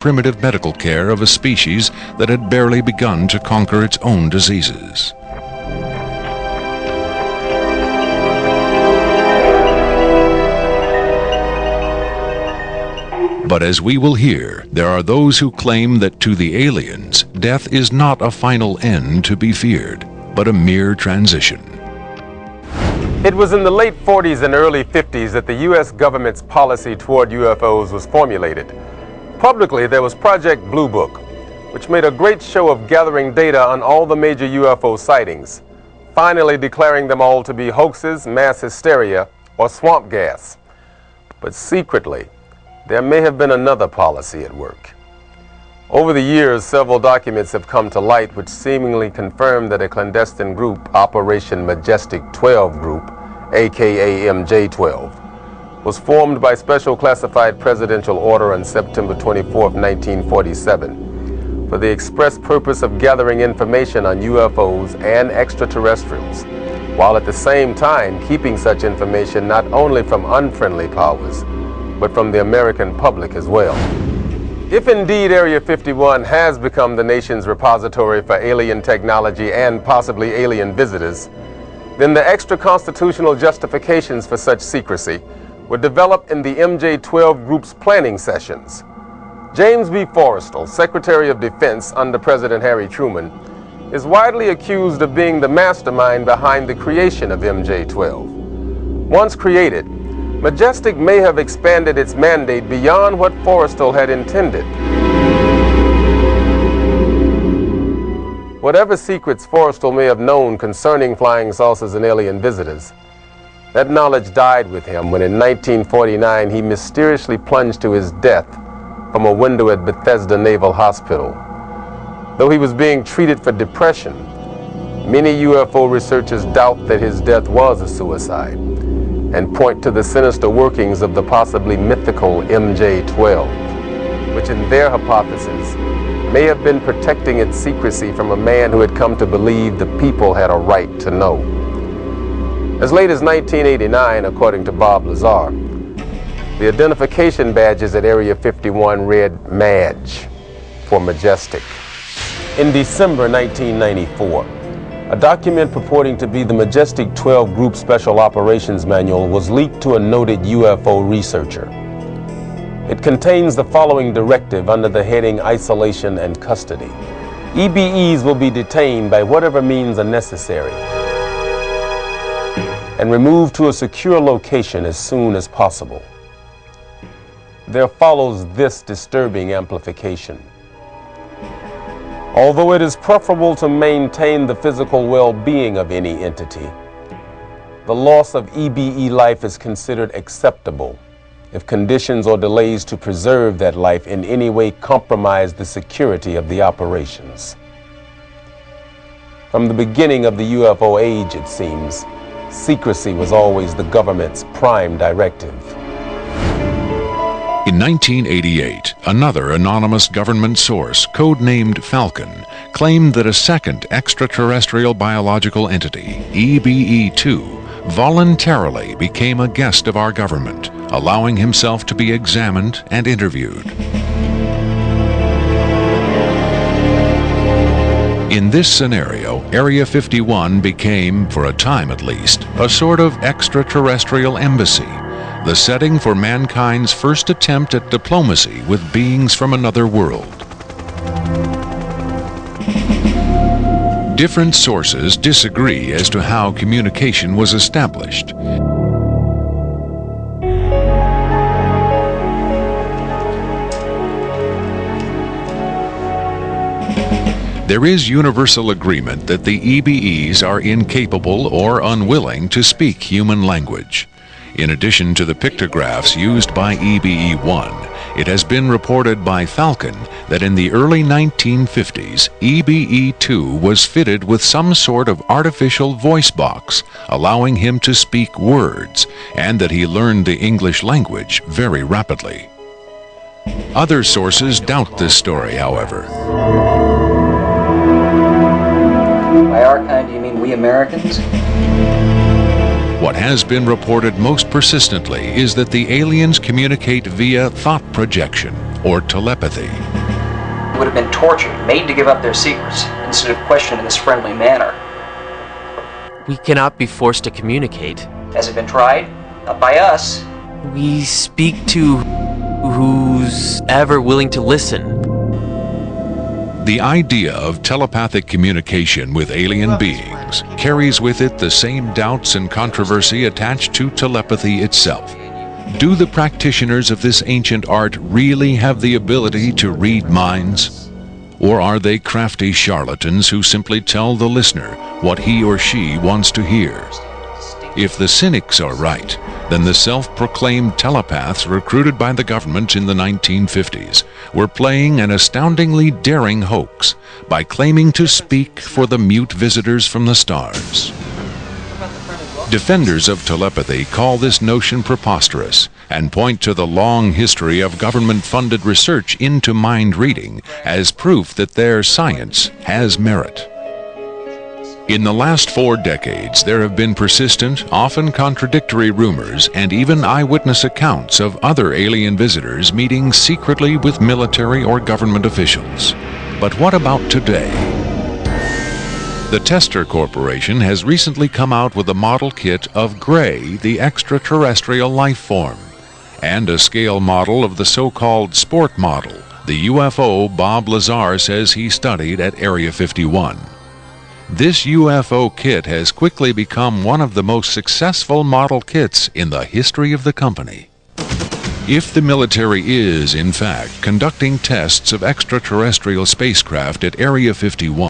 primitive medical care of a species that had barely begun to conquer its own diseases. But as we will hear, there are those who claim that to the aliens, death is not a final end to be feared, but a mere transition. It was in the late 40s and early 50s that the U.S. government's policy toward UFOs was formulated. Publicly, there was Project Blue Book, which made a great show of gathering data on all the major UFO sightings, finally declaring them all to be hoaxes, mass hysteria, or swamp gas. But secretly, there may have been another policy at work. Over the years, several documents have come to light which seemingly confirm that a clandestine group, Operation majestic12 group, aka MJ12, was formed by special classified presidential order on September 24, 1947, for the express purpose of gathering information on UFOs and extraterrestrials, while at the same time keeping such information not only from unfriendly powers, but from the American public as well. If indeed Area 51 has become the nation's repository for alien technology and possibly alien visitors, then the extra-constitutional justifications for such secrecy were developed in the MJ12 group's planning sessions. James B. Forrestal, Secretary of Defense under President Harry Truman, is widely accused of being the mastermind behind the creation of MJ12. Once created, Majestic may have expanded its mandate beyond what Forrestal had intended. Whatever secrets Forrestal may have known concerning flying saucers and alien visitors, that knowledge died with him when in 1949 he mysteriously plunged to his death from a window at Bethesda Naval Hospital. Though he was being treated for depression, many UFO researchers doubt that his death was a suicide, and point to the sinister workings of the possibly mythical MJ12, which in their hypothesis may have been protecting its secrecy from a man who had come to believe the people had a right to know. As late as 1989, according to Bob Lazar, the identification badges at Area 51 read MAJ for Majestic. In December 1994, a document purporting to be the majestic12 Group Special Operations Manual was leaked to a noted UFO researcher. It contains the following directive under the heading Isolation and Custody. EBEs will be detained by whatever means are necessary and removed to a secure location as soon as possible. There follows this disturbing amplification. Although it is preferable to maintain the physical well-being of any entity, the loss of EBE life is considered acceptable if conditions or delays to preserve that life in any way compromise the security of the operations. From the beginning of the UFO age, it seems, secrecy was always the government's prime directive. In 1988, another anonymous government source, codenamed Falcon, claimed that a second extraterrestrial biological entity, EBE2, voluntarily became a guest of our government, allowing himself to be examined and interviewed. In this scenario, Area 51 became, for a time at least, a sort of extraterrestrial embassy, the setting for mankind's first attempt at diplomacy with beings from another world. Different sources disagree as to how communication was established. There is universal agreement that the EBEs are incapable or unwilling to speak human language. In addition to the pictographs used by EBE-1, it has been reported by Falcon that in the early 1950s, EBE-2 was fitted with some sort of artificial voice box, allowing him to speak words, and that he learned the English language very rapidly. Other sources doubt this story, however. By our kind, do you mean we Americans? What has been reported most persistently is that the aliens communicate via thought projection or telepathy. would have been tortured, made to give up their secrets, instead of questioned in this friendly manner. We cannot be forced to communicate. Has it been tried? Not by us. We speak to who's ever willing to listen. The idea of telepathic communication with alien beings carries with it the same doubts and controversy attached to telepathy itself. Do the practitioners of this ancient art really have the ability to read minds? Or are they crafty charlatans who simply tell the listener what he or she wants to hear? If the cynics are right, then the self-proclaimed telepaths recruited by the government in the 1950s were playing an astoundingly daring hoax by claiming to speak for the mute visitors from the stars. Defenders of telepathy call this notion preposterous and point to the long history of government-funded research into mind reading as proof that their science has merit. In the last 4 decades, there have been persistent, often contradictory rumors and even eyewitness accounts of other alien visitors meeting secretly with military or government officials. But what about today? The Tester Corporation has recently come out with a model kit of Gray, the extraterrestrial life form, and a scale model of the so-called sport model, the UFO Bob Lazar says he studied at AREA51. This UFO kit has quickly become one of the most successful model kits in the history of the company. If the military is, in fact, conducting tests of extraterrestrial spacecraft at AREA51,